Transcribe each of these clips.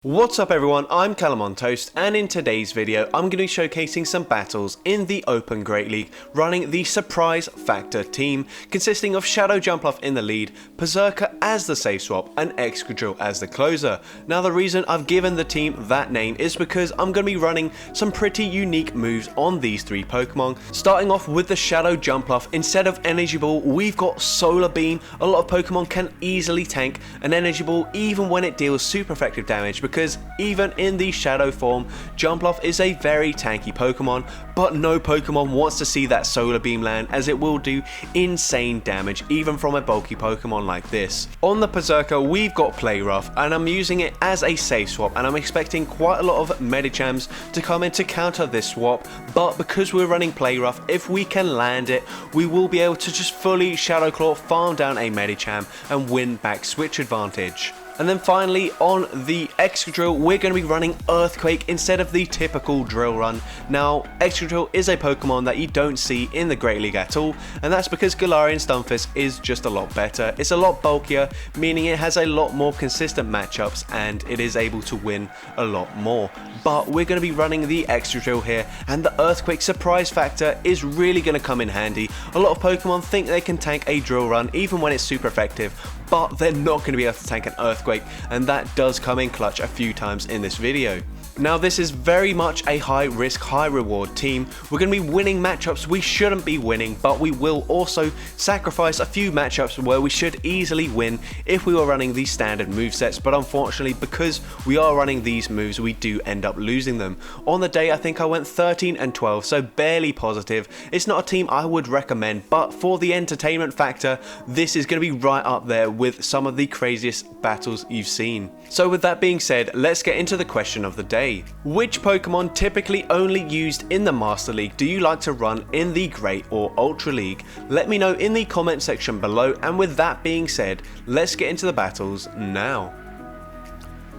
What's up everyone, I'm Toast, and in today's video I'm going to be showcasing some battles in the Open Great League running the Surprise Factor team consisting of Shadow Jumpluff in the lead, Perrserker as the safe swap and Excadrill as the closer. Now the reason I've given the team that name is because I'm going to be running some pretty unique moves on these three Pokemon. Starting off with the Shadow Jumpluff, instead of Energy Ball we've got Solar Beam. A lot of Pokemon can easily tank an Energy Ball even when it deals super effective damage, because even in the Shadow form, Jumpluff is a very tanky Pokemon, but no Pokemon wants to see that Solar Beam land, as it will do insane damage even from a bulky Pokemon like this. On the Perrserker we've got Play Rough, and I'm using it as a safe swap, and I'm expecting quite a lot of Medichams to come in to counter this swap, but because we're running Play Rough, if we can land it, we will be able to just fully Shadow Claw, farm down a Medicham and win back switch advantage. And then finally on the Excadrill, we're going to be running Earthquake instead of the typical drill run. Now Excadrill is a Pokemon that you don't see in the Great League at all, and that's because Galarian Stunfisk is just a lot better. It's a lot bulkier, meaning it has a lot more consistent matchups and it is able to win a lot more. But we're going to be running the Excadrill here, and the Earthquake Surprise Factor is really going to come in handy. A lot of Pokemon think they can tank a drill run even when it's super effective, but they're not going to be able to tank an Earthquake, and that does come in clutch a few times in this video. Now this is very much a high risk, high reward team. We're going to be winning matchups we shouldn't be winning, but we will also sacrifice a few matchups where we should easily win if we were running the standard movesets, but unfortunately because we are running these moves we do end up losing them. On the day I think I went 13 and 12, so barely positive. It's not a team I would recommend, but for the entertainment factor this is going to be right up there with some of the craziest battles you've seen. So with that being said, let's get into the question of the day. Which Pokemon typically only used in the Master League do you like to run in the Great or Ultra League? Let me know in the comment section below, and with that being said, let's get into the battles now.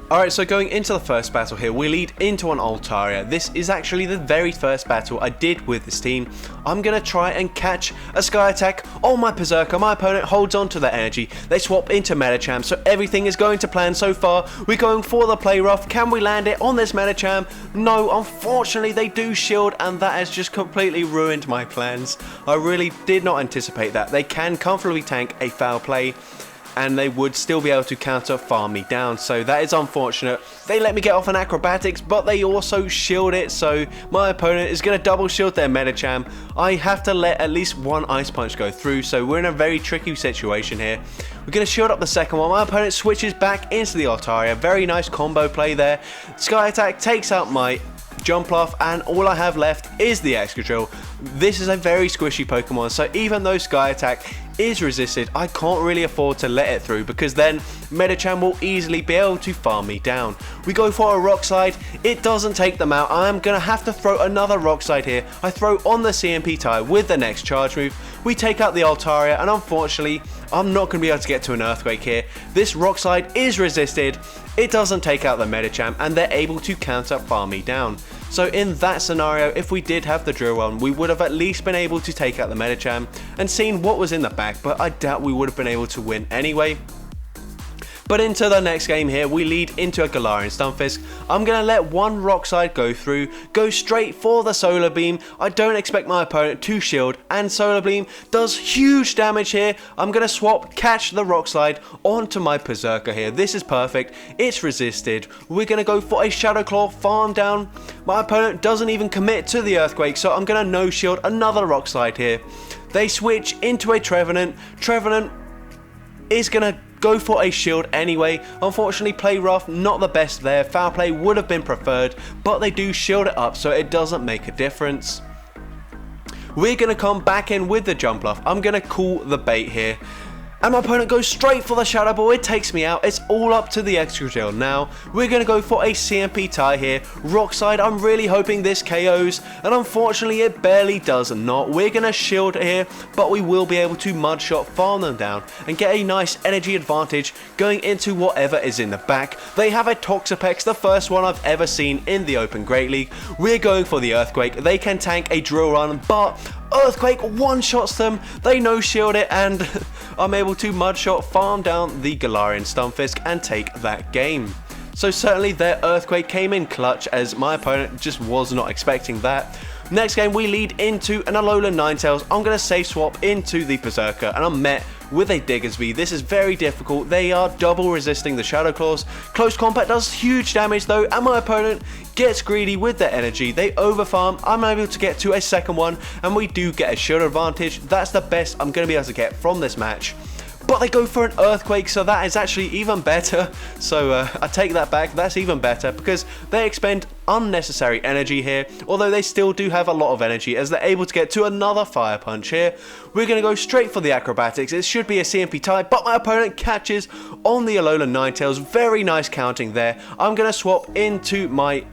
Alright, so going into the first battle here, we lead into an Altaria. This is actually the very first battle I did with this team. I'm going to try and catch a Sky Attack on my Perrserker. My opponent holds on to the energy. They swap into Medicham, so everything is going to plan so far. We're going for the Play Rough. Can we land it on this Medicham? No, unfortunately they do shield, and that has just completely ruined my plans. I really did not anticipate that. They can comfortably tank a foul play, and they would still be able to counter farm me down, so that is unfortunate. They let me get off an acrobatics, but they also shield it, so my opponent is going to double shield their Medicham. I have to let at least one Ice Punch go through, so we're in a very tricky situation here. We're going to shield up the second one. My opponent switches back into the Altaria. Very nice combo play there. Sky Attack takes out my Jumpluff, and all I have left is the Excadrill. This is a very squishy Pokemon, so even though Sky Attack is resisted, I can't really afford to let it through, because then Medicham will easily be able to farm me down. We go for a Rock Slide. It doesn't take them out. I'm going to have to throw another Rock Slide here. I throw on the CMP tie with the next charge move. We take out the Altaria, and unfortunately I'm not going to be able to get to an Earthquake here. This Rock Slide is resisted. It doesn't take out the Medicham, and they're able to counter farm me down. So in that scenario, if we did have the drill run, we would have at least been able to take out the Medicham and seen what was in the back, but I doubt we would have been able to win anyway. But into the next game here, we lead into a Galarian Stunfisk. I'm going to let one Rock Slide go through, go straight for the Solar Beam. I don't expect my opponent to shield, and Solar Beam does huge damage here. I'm going to swap, catch the Rock Slide onto my Perrserker here. This is perfect. It's resisted. We're going to go for a Shadow Claw, farm down. My opponent doesn't even commit to the Earthquake, so I'm going to no shield another Rock Slide here. They switch into a Trevenant. Trevenant is going to go for a shield anyway. Unfortunately, Play Rough not the best there. Foul play would have been preferred, but they do shield it up, so it doesn't make a difference. We're going to come back in with the Jumpluff. I'm going to call the bait here, and my opponent goes straight for the Shadow Ball. It takes me out. It's all up to the Excadrill now. We're going to go for a CMP tie here. Rock Slide, I'm really hoping this KOs, and unfortunately it barely does not. We're going to shield here, but we will be able to Mud Shot, farm them down, and get a nice energy advantage going into whatever is in the back. They have a Toxapex, the first one I've ever seen in the Open Great League. We're going for the Earthquake. They can tank a drill run, but Earthquake one-shots them. They no-shield it, and I'm able to Mud Shot, farm down the Galarian Stunfisk and take that game. So certainly their Earthquake came in clutch, as my opponent just was not expecting that. Next game we lead into an Alola Ninetales. I'm going to safe swap into the Perrserker, and I'm met with a Diggersby. This is very difficult. They are double resisting the Shadow Claws. Close combat does huge damage though, and my opponent gets greedy with their energy. They overfarm. I'm able to get to a second one, and we do get a shield advantage. That's the best I'm going to be able to get from this match. But they go for an Earthquake, so that is actually even better. So I take that back, that's even better, because they expend unnecessary energy here, although they still do have a lot of energy, as they're able to get to another Fire Punch here. We're going to go straight for the Acrobatics. It should be a CMP tie, but my opponent catches on the Alola Ninetales. Very nice counting there. I'm going to swap into my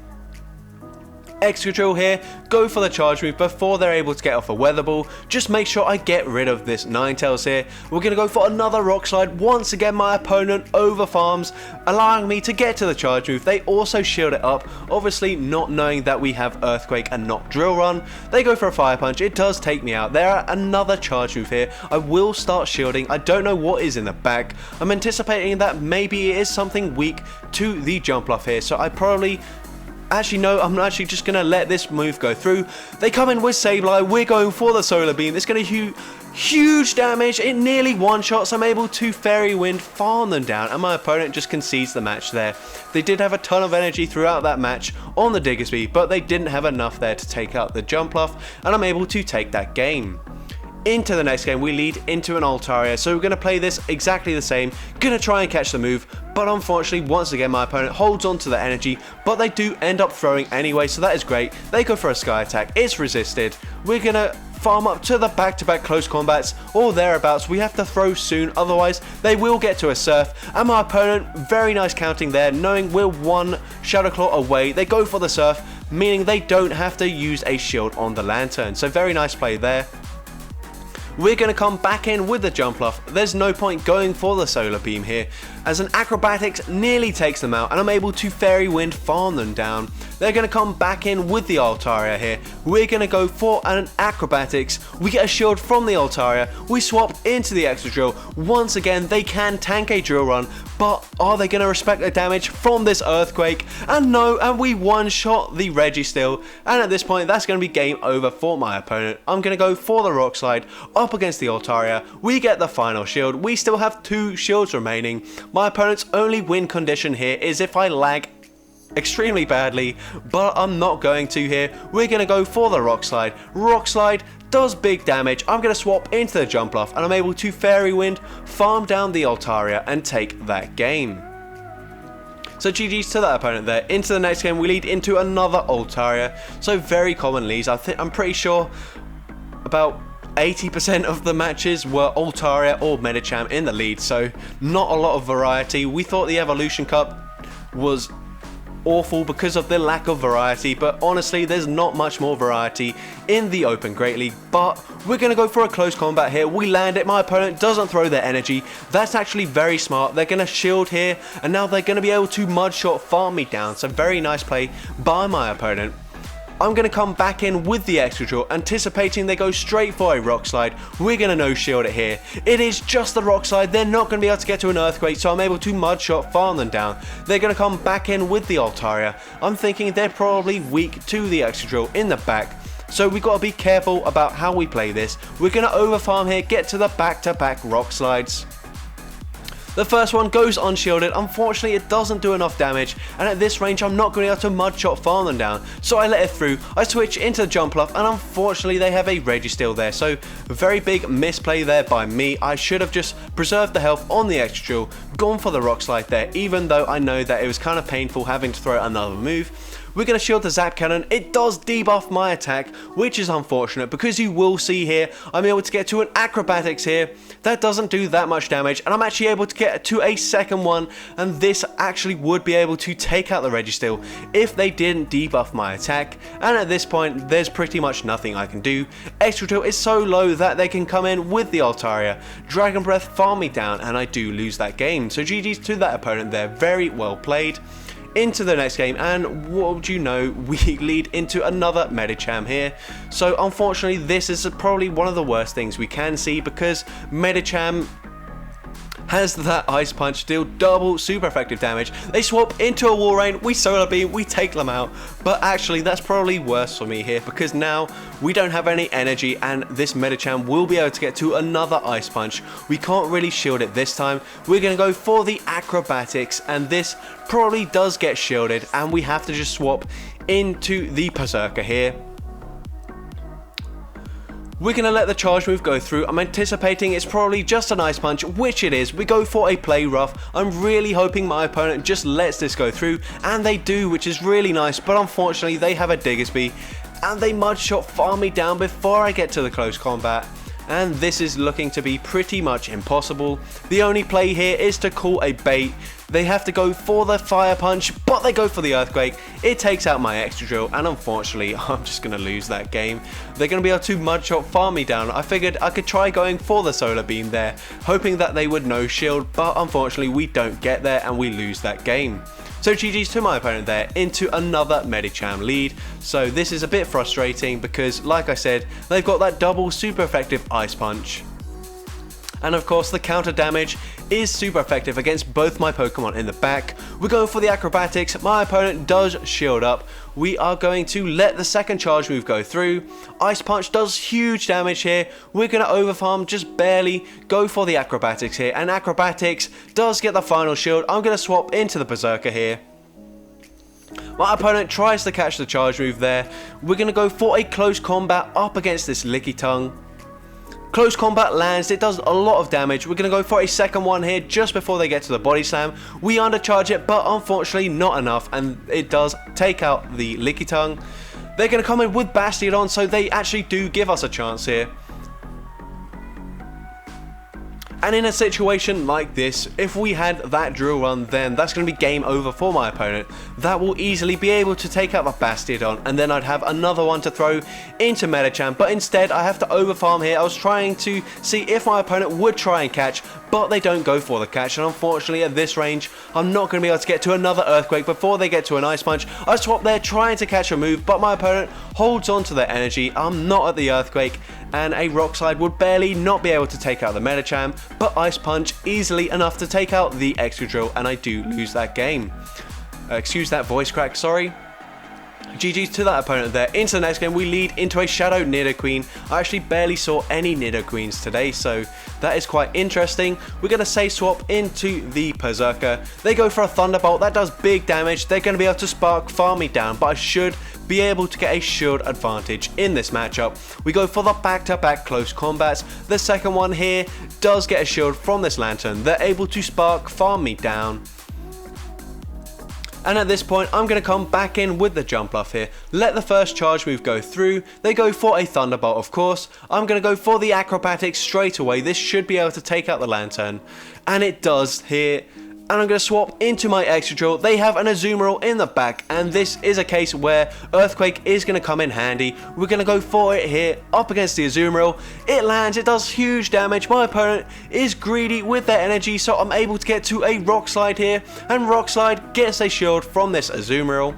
Excadrill here, go for the charge move before they're able to get off a Weather Ball. Just make sure I get rid of this Ninetales here. We're going to go for another Rock Slide. Once again, my opponent over farms, allowing me to get to the charge move. They also shield it up, obviously not knowing that we have Earthquake and not Drill Run. They go for a Fire Punch. It does take me out. There are another charge move here. I will start shielding. I don't know what is in the back. I'm anticipating that maybe it is something weak to the Jumpluff here, so I probably... Actually, no, I'm actually just going to let this move go through. They come in with Sableye. We're going for the Solar Beam. It's going to huge damage. It nearly one-shots. I'm able to Fairy Wind, farm them down, and my opponent just concedes the match there. They did have a ton of energy throughout that match on the Diggersby, but they didn't have enough there to take out the Jumpluff, and I'm able to take that game. Into the next game, we lead into an Altaria, so we're going to play this exactly the same. Going to try and catch the move, but unfortunately, once again, my opponent holds on to the energy, but they do end up throwing anyway, so that is great. They go for a Sky Attack. It's resisted. We're going to farm up to the back-to-back close combats or thereabouts. We have to throw soon, otherwise they will get to a Surf, and my opponent, very nice counting there, knowing we're one Shadow Claw away. They go for the Surf, meaning they don't have to use a shield on the Lantern, so very nice play there. We're going to come back in with the Jumpluff. There's no point going for the Solar Beam here, as an Acrobatics nearly takes them out, and I'm able to Fairy Wind farm them down. They're going to come back in with the Altaria here. We're going to go for an Acrobatics. We get a shield from the Altaria. We swap into the Excadrill. Once again, they can tank a Drill Run, but are they going to respect the damage from this Earthquake? And no, and we one-shot the Registeel, and at this point, that's going to be game over for my opponent. I'm going to go for the Rock Slide up against the Altaria. We get the final shield. We still have 2 shields remaining. My opponent's only win condition here is if I lag extremely badly, but I'm not going to here. We're going to go for the Rock Slide. Rock Slide does big damage. I'm going to swap into the Jumpluff, and I'm able to Fairy Wind, farm down the Altaria, and take that game. So GG's to that opponent there. Into the next game, we lead into another Altaria. So very common leads. I'm pretty sure about 80% of the matches were Altaria or Medicham in the lead, so not a lot of variety. We thought the Evolution Cup was awful because of the lack of variety, but honestly there's not much more variety in the Open Great League. But we're going to go for a close combat here. We land it. My opponent doesn't throw their energy. That's actually very smart. They're going to shield here, and now they're going to be able to Mudshot farm me down, so very nice play by my opponent. I'm going to come back in with the Excadrill, anticipating they go straight for a Rock Slide. We're going to no-shield it here. It is just the Rock Slide. They're not going to be able to get to an Earthquake, so I'm able to Mudshot farm them down. They're going to come back in with the Altaria. I'm thinking they're probably weak to the Excadrill in the back, so we've got to be careful about how we play this. We're going to overfarm here, get to the back-to-back Rock Slides. The first one goes unshielded. Unfortunately, it doesn't do enough damage, and at this range, I'm not going to be able to Mudshot farm them down, so I let it through. I switch into the Jumpluff, and unfortunately, they have a Registeel there, so a very big misplay there by me. I should have just preserved the health on the Excadrill, gone for the Rock Slide there, even though I know that it was kind of painful having to throw another move. We're going to shield the Zap Cannon. It does debuff my attack, which is unfortunate, because you will see here, I'm able to get to an Acrobatics here. That doesn't do that much damage, and I'm actually able to get to a second one, and this actually would be able to take out the Registeel if they didn't debuff my attack, and at this point, there's pretty much nothing I can do. Excadrill is so low that they can come in with the Altaria, Dragon Breath farm me down, and I do lose that game. So GG's to that opponent there, very well played. Into the next game, and what would you know, we lead into another Medicham here. So unfortunately, this is probably one of the worst things we can see, because Medicham has that Ice Punch deal double super effective damage. They swap into a Wall Rain, we Solar Beam, we take them out. But actually that's probably worse for me here, because now we don't have any energy and this Medicham will be able to get to another Ice Punch. We can't really shield it this time. We're going to go for the Acrobatics, and this probably does get shielded, and we have to just swap into the Perrserker here. We're going to let the charge move go through. I'm anticipating it's probably just an Ice Punch, which it is. We go for a Play Rough. I'm really hoping my opponent just lets this go through, and they do, which is really nice, but unfortunately they have a Diggersby, and they Mud Shot farm me down before I get to the close combat. And this is looking to be pretty much impossible. The only play here is to call a bait. They have to go for the Fire Punch, but they go for the Earthquake. It takes out my Excadrill, and unfortunately, I'm just going to lose that game. They're going to be able to Mud Shot farm me down. I figured I could try going for the Solar Beam there, hoping that they would no shield, but unfortunately, we don't get there, and we lose that game. So GG's to my opponent there, into another Medicham lead. So this is a bit frustrating because, like I said, they've got that double super effective Ice Punch. And of course the counter damage is super effective against both my Pokemon in the back. We're going for the Acrobatics, my opponent does shield up. We are going to let the second charge move go through. Ice Punch does huge damage here. We're going to overfarm just barely, go for the Acrobatics here, and Acrobatics does get the final shield. I'm going to swap into the Perrserker here. My opponent tries to catch the charge move there. We're going to go for a close combat up against this Lickitung. Close combat lands, it does a lot of damage. We're going to go for a second one here just before they get to the body slam. We undercharge it, but unfortunately not enough, and it does take out the Lickitung. They're going to come in with Bastiodon, so they actually do give us a chance here. And in a situation like this, if we had that drill run, then that's going to be game over for my opponent. That will easily be able to take out the Bastiodon, and then I'd have another one to throw into Medicham. But instead, I have to overfarm here. I was trying to see if my opponent would try and catch, but they don't go for the catch. And unfortunately, at this range, I'm not going to be able to get to another Earthquake before they get to an Ice Punch. I swap there trying to catch a move, but my opponent holds on to their energy. I'm not at the Earthquake, and a Rock Slide would barely not be able to take out the Medicham, but Ice Punch easily enough to take out the Excadrill, and I do lose that game. Excuse that voice crack, sorry. GG's to that opponent there. Into the next game, we lead into a Shadow Nidoqueen. I actually barely saw any Nidoqueens today, so that is quite interesting. We're going to say swap into the Perrserker. They go for a Thunderbolt. That does big damage. They're going to be able to Spark farm me down, but I should be able to get a shield advantage in this matchup. We go for the back-to-back close combats. The second one here does get a shield from this Lantern. They're able to Spark farm me down. And at this point, I'm going to come back in with the Jumpluff here. Let the first charge move go through. They go for a Thunderbolt, of course. I'm going to go for the Acrobatics straight away. This should be able to take out the Lantern. And it does here. And I'm going to swap into my Excadrill. They have an Azumarill in the back, and this is a case where Earthquake is going to come in handy. We're going to go for it here, up against the Azumarill. It lands, it does huge damage. My opponent is greedy with their energy, so I'm able to get to a Rock Slide here, and Rock Slide gets a shield from this Azumarill.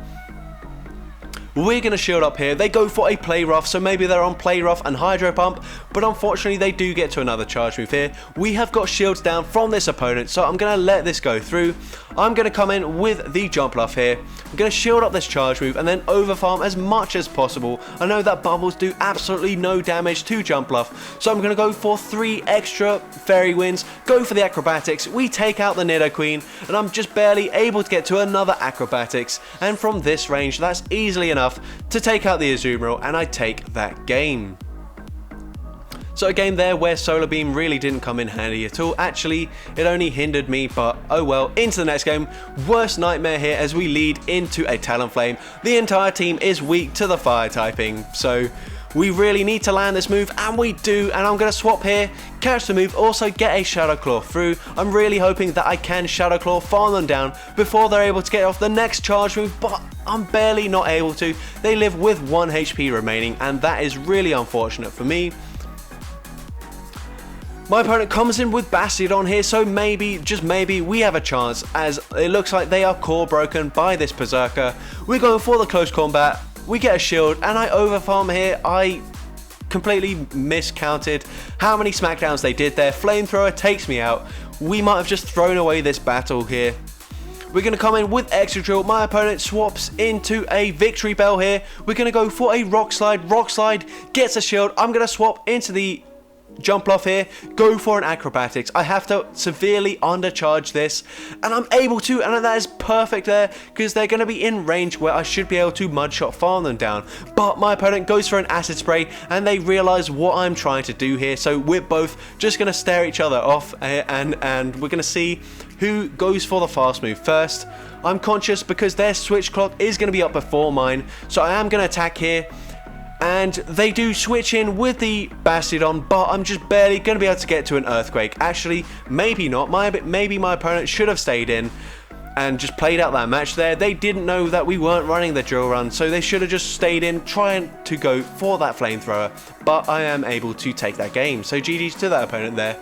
We're going to shield up here. They go for a Play Rough, so maybe they're on Play Rough and Hydro Pump, but unfortunately they do get to another charge move here. We have got shields down from this opponent, so I'm going to let this go through. I'm going to come in with the Jumpluff here. I'm going to shield up this charge move and then overfarm as much as possible. I know that bubbles do absolutely no damage to Jumpluff, so I'm going to go for 3 extra Fairy Winds, go for the Acrobatics. We take out the Nidoqueen, and I'm just barely able to get to another Acrobatics, and from this range, that's easily enough to take out the Azumarill, and I take that game. So a game there where Solar Beam really didn't come in handy at all. Actually, it only hindered me, but oh well. Into the next game, worst nightmare here as we lead into a Talonflame. The entire team is weak to the fire typing, so we really need to land this move, and we do, and I'm going to swap here, catch the move, also get a Shadow Claw through. I'm really hoping that I can Shadow Claw, farm them down before they're able to get off the next charge move, but I'm barely not able to. They live with 1 HP remaining, and that is really unfortunate for me. My opponent comes in with Bastiodon here, so maybe, just maybe, we have a chance, as it looks like they are core broken by this Perrserker. We're going for the close combat. We get a shield, and I overfarm here. I completely miscounted how many smackdowns they did there. Flamethrower takes me out. we might have just thrown away this battle here. We're going to come in with Excadrill. My opponent swaps into a Victory Bell here. We're going to go for a Rock Slide. Rock Slide gets a shield. I'm going to swap into the Jumpluff here, go for an Acrobatics. I have to severely undercharge this, and I'm able to, and that is perfect there, because they're going to be in range where I should be able to Mudshot farm them down. But my opponent goes for an Acid Spray, and they realize what I'm trying to do here, so we're both just going to stare each other off, and we're going to see who goes for the fast move first. I'm conscious because their switch clock is going to be up before mine, so I am going to attack here. And they do switch in with the Bastiodon, but I'm just barely going to be able to get to an Earthquake. Actually, maybe not. Maybe my opponent should have stayed in and just played out that match there. They didn't know that we weren't running the drill run, so they should have just stayed in, trying to go for that Flamethrower. But I am able to take that game, so GG's to that opponent there.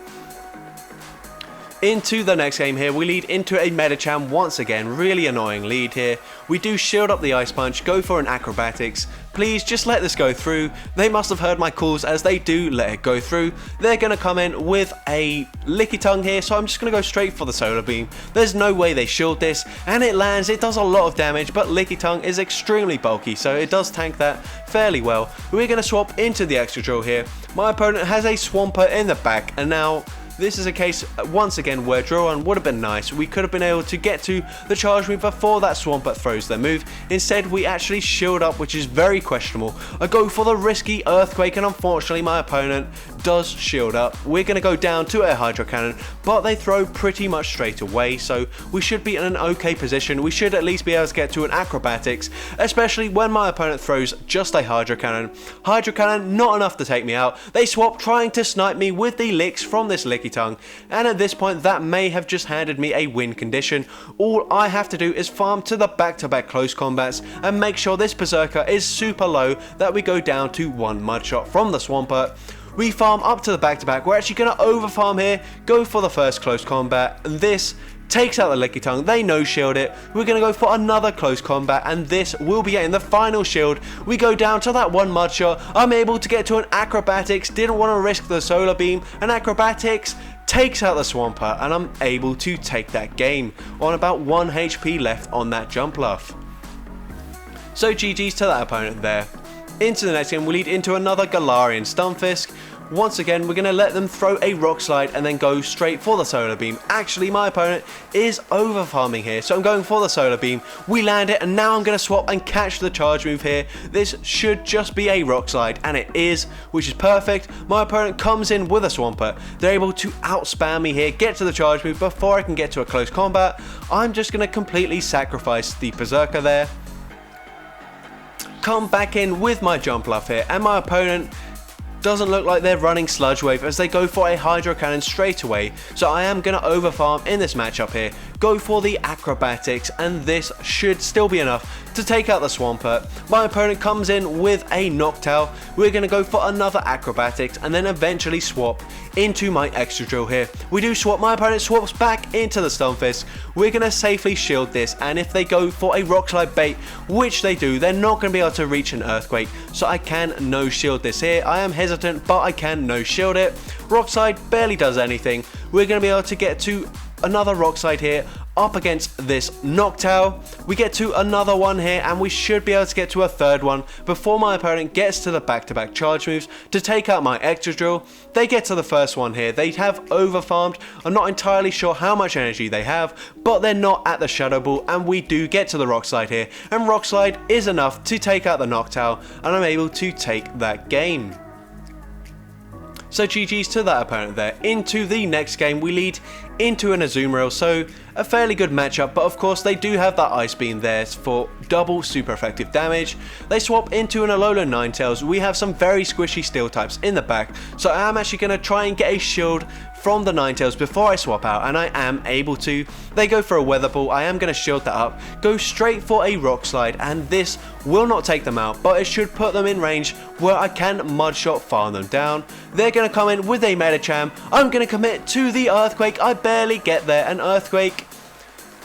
Into the next game here, we lead into a Medicham once again. Really annoying lead here. We do shield up the Ice Punch, go for an Acrobatics. Please just let this go through. They must have heard my calls, as they do let it go through. They're going to come in with a Licky Tongue here, so I'm just going to go straight for the Solar Beam. There's no way they shield this, and it lands. It does a lot of damage, but Licky Tongue is extremely bulky, so it does tank that fairly well. We're going to swap into the Excadrill here. My opponent has a Swampert in the back, and now this is a case, once again, where Drill Run would have been nice. We could have been able to get to the charge move before that Swampert throws their move. Instead, we actually shield up, which is very questionable. I go for the risky Earthquake, and unfortunately, my opponent does shield up. We're going to go down to a Hydro Cannon, but they throw pretty much straight away, so we should be in an okay position. We should at least be able to get to an Acrobatics, especially when my opponent throws just a Hydro Cannon. Hydro Cannon, not enough to take me out. They swap, trying to snipe me with the licks from this Licky Tongue, and at this point that may have just handed me a win condition. All I have to do is farm to the back-to-back close combats and make sure this Perrserker is super low, that we go down to one Mudshot from the Swampert. We farm up to the back-to-back. We're actually going to overfarm here, go for the first close combat, and this takes out the Licky Tongue. They no-shield it. We're going to go for another close combat, and this will be getting the final shield. We go down to that one Mudshot. I'm able to get to an Acrobatics. Didn't want to risk the Solar Beam. An Acrobatics takes out the Swampert, and I'm able to take that game on about 1 HP left on that Jumpluff. So GG's to that opponent there. Into the next game, we lead into another Galarian Stunfisk. Once again, we're going to let them throw a Rock Slide and then go straight for the Solar Beam. Actually, my opponent is over farming here, so I'm going for the Solar Beam. We land it, and now I'm going to swap and catch the charge move here. This should just be a Rock Slide, and it is, which is perfect. My opponent comes in with a Swampert. They're able to outspam me here, get to the charge move before I can get to a close combat. I'm just going to completely sacrifice the Perrserker there. Come back in with my Jumpluff here, and my opponent doesn't look like they're running Sludge Wave, as they go for a Hydro Cannon straight away. So I am going to overfarm in this matchup here, go for the Acrobatics, and this should still be enough to take out the Swampert. My opponent comes in with a Noctowl. We're going to go for another Acrobatics and then eventually swap into my Excadrill here. We do swap, my opponent swaps back into the Stunfisk. We're going to safely shield this, and if they go for a Rock Slide bait, which they do, they're not going to be able to reach an Earthquake, so I can no shield this here. I am hesitant, but I can no shield it. Rock Slide barely does anything. We're going to be able to get to another Rock Slide here up against this Noctowl. We get to another one here, and we should be able to get to a third one before my opponent gets to the back-to-back charge moves to take out my Excadrill. They get to the first one here. They have overfarmed. I'm not entirely sure how much energy they have, but they're not at the Shadow Ball, and we do get to the Rock Slide here, and Rock Slide is enough to take out the Noctowl, and I'm able to take that game. So GG's to that opponent there. Into the next game, we lead into an Azumarill, so a fairly good matchup, but of course they do have that Ice Beam there for double super effective damage. They swap into an Alolan Ninetales. We have some very squishy Steel types in the back, so I am actually going to try and get a shield from the Ninetales before I swap out, and I am able to. They go for a Weather Ball. I am going to shield that up, go straight for a Rock Slide, and this will not take them out, but it should put them in range where I can Mudshot farm them down. They're going to come in with a Medicham. I'm going to commit to the Earthquake. I barely get there. An Earthquake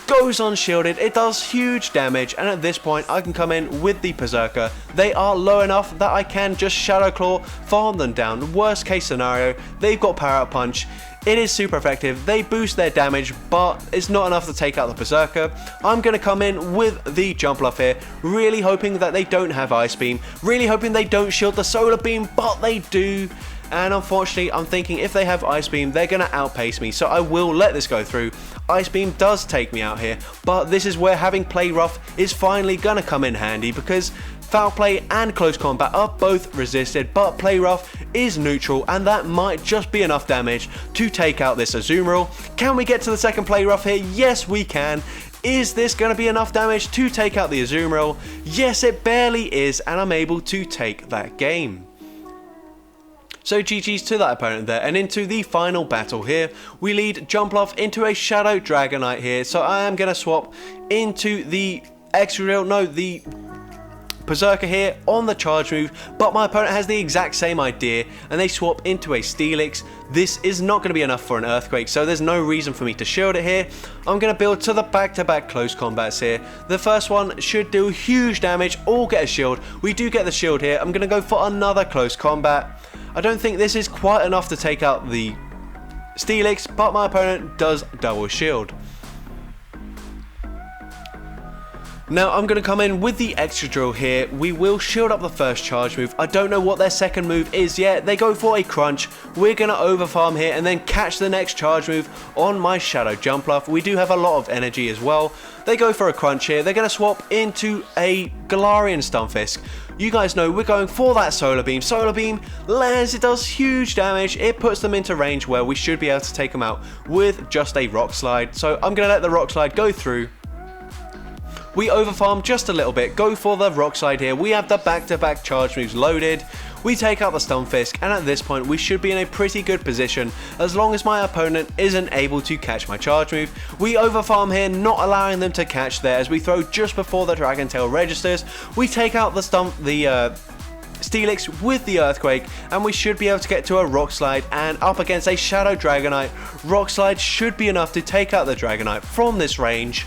goes unshielded, it does huge damage, and at this point I can come in with the Perrserker. They are low enough that I can just Shadow Claw, farm them down. Worst case scenario, they've got Power Up Punch. It is super effective, they boost their damage, but it's not enough to take out the Perrserker. I'm going to come in with the Jumpluff here, really hoping that they don't have Ice Beam, really hoping they don't shield the Solar Beam, but they do. And unfortunately, I'm thinking if they have Ice Beam, they're going to outpace me, so I will let this go through. Ice Beam does take me out here, but this is where having Play Rough is finally going to come in handy, because Foul Play and Close Combat are both resisted, but Play Rough is neutral, and that might just be enough damage to take out this Azumarill. Can we get to the second Play Rough here? Yes, we can. Is this going to be enough damage to take out the Azumarill? Yes, it barely is, and I'm able to take that game. So GG's to that opponent there, and into the final battle here, we lead Jumpluff into a Shadow Dragonite here, so I am going to swap into the the Perrserker here on the charge move, but my opponent has the exact same idea, and they swap into a Steelix. This is not going to be enough for an Earthquake, so there's no reason for me to shield it here. I'm going to build to the back-to-back close combats here. The first one should do huge damage, or get a shield. We do get the shield here. I'm going to go for another close combat. I don't think this is quite enough to take out the Steelix, but my opponent does double shield. Now I'm going to come in with the Excadrill here. We will shield up the first charge move. I don't know what their second move is yet. They go for a crunch. We're going to overfarm here and then catch the next charge move on my Shadow Jumpluff. We do have a lot of energy as well. They go for a crunch here. They're going to swap into a Galarian Stunfisk. You guys know we're going for that Solar Beam. Solar Beam lands, it does huge damage. It puts them into range where we should be able to take them out with just a Rock Slide. So I'm going to let the Rock Slide go through. We overfarm just a little bit, go for the Rock Slide here. We have the back-to-back charge moves loaded. We take out the Stunfisk, and at this point we should be in a pretty good position as long as my opponent isn't able to catch my charge move. We overfarm here, not allowing them to catch there as we throw just before the Dragon Tail registers. We take out the Steelix with the Earthquake, and we should be able to get to a Rock Slide, and up against a Shadow Dragonite. Rock Slide should be enough to take out the Dragonite from this range.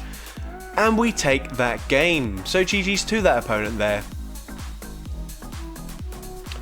And we take that game. So GG's to that opponent there.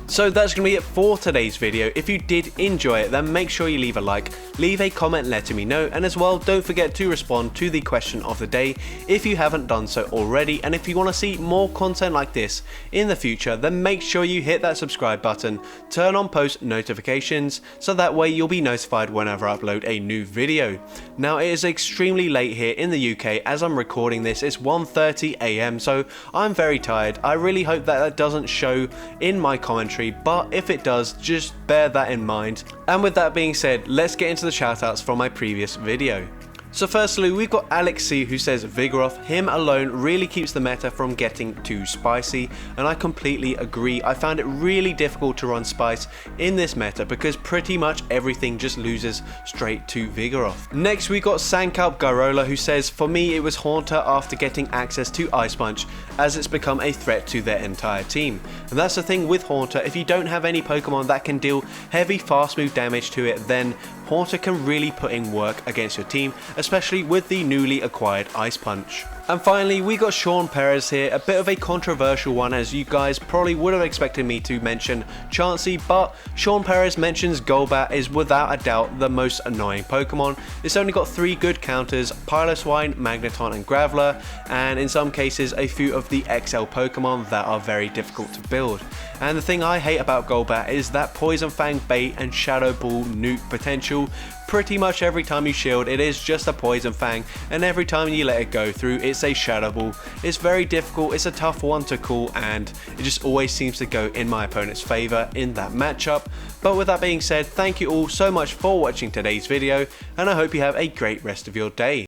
So that's going to be it for today's video. If you did enjoy it, then make sure you leave a like, leave a comment letting me know, and as well don't forget to respond to the question of the day if you haven't done so already. And if you want to see more content like this in the future, then make sure you hit that subscribe button, turn on post notifications, so that way you'll be notified whenever I upload a new video. Now it is extremely late here in the UK as I'm recording this. It's 1:30 AM, so I'm very tired. I really hope that that doesn't show in my commentary, but if it does, just bear that in mind. And with that being said, let's get into the shoutouts from my previous video. So firstly, we've got Alex C, who says Vigoroth, him alone really keeps the meta from getting too spicy, and I completely agree. I found it really difficult to run Spice in this meta because pretty much everything just loses straight to Vigoroth. Next we got Sankalp Garola, who says, for me it was Haunter after getting access to Ice Punch, as it's become a threat to their entire team. And that's the thing with Haunter, if you don't have any Pokemon that can deal heavy fast move damage to it, then Haunter can really put in work against your team, especially with the newly acquired Ice Punch. And finally, we got Sean Perez here, a bit of a controversial one, as you guys probably would have expected me to mention Chansey, but Sean Perez mentions Golbat is without a doubt the most annoying Pokemon. It's only got 3 good counters, Piloswine, Magneton and Graveler, and in some cases a few of the XL Pokemon that are very difficult to build. And the thing I hate about Golbat is that Poison Fang bait and Shadow Ball nuke potential. Pretty much every time you shield, it is just a Poison Fang, and every time you let it go through, it's a Shadow Ball. It's very difficult, it's a tough one to call, and it just always seems to go in my opponent's favour in that matchup. But with that being said, thank you all so much for watching today's video, and I hope you have a great rest of your day.